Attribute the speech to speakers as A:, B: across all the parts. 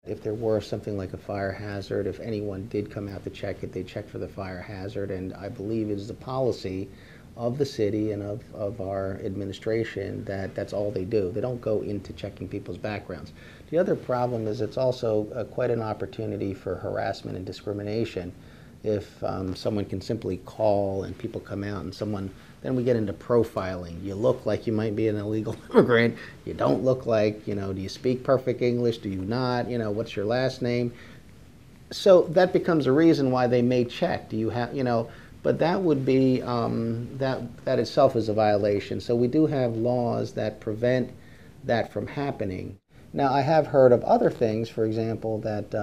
A: If there were something like a fire hazard, if anyone did come out to check it, they check for the fire hazard, and I believe it is the policy of the city and of our administration that that's all they do. They don't go into checking people's backgrounds. The other problem is it's also quite an opportunity for harassment and discrimination. If someone can simply call and people come out and then we get into profiling. You look like you might be an illegal immigrant. You don't look like, do you speak perfect English? Do you not? What's your last name? So that becomes a reason why they may check. Do you have, but that would be, that itself is a violation. So we do have laws that prevent that from happening. Now, I have heard of other things, for example, that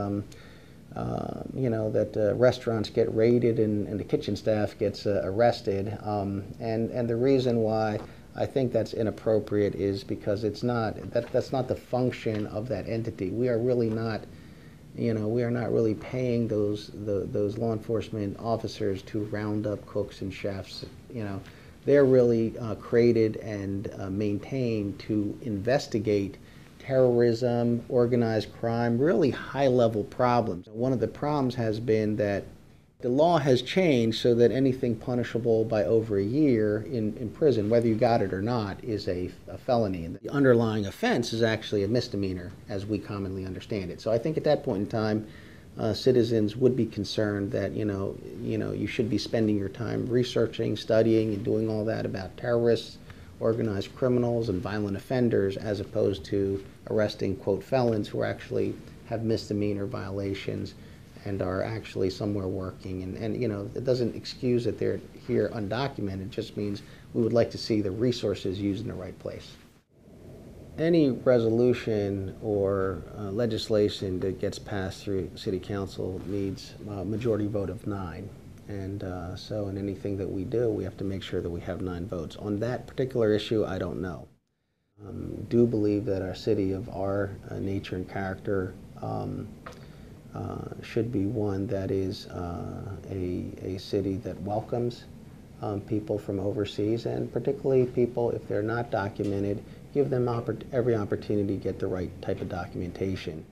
A: restaurants get raided and the kitchen staff gets arrested. And the reason why I think that's inappropriate is because that's not the function of that entity. We are really not, we are not really paying those law enforcement officers to round up cooks and chefs. They're really created and maintained to investigate terrorism, organized crime, really high-level problems. One of the problems has been that the law has changed so that anything punishable by over a year in prison, whether you got it or not, is a felony. And the underlying offense is actually a misdemeanor, as we commonly understand it. So I think at that point in time, citizens would be concerned that you should be spending your time researching, studying, and doing all that about terrorists, organized criminals, and violent offenders, as opposed to arresting, quote, felons who actually have misdemeanor violations and are actually somewhere working. And it doesn't excuse that they're here undocumented. It just means we would like to see the resources used in the right place. Any resolution or legislation that gets passed through City Council needs a majority vote of 9. And so in anything that we do, we have to make sure that we have 9 votes. On that particular issue, I don't know. Do believe that our city of our nature and character should be one that is a city that welcomes people from overseas, and particularly people, if they're not documented, give them every opportunity to get the right type of documentation.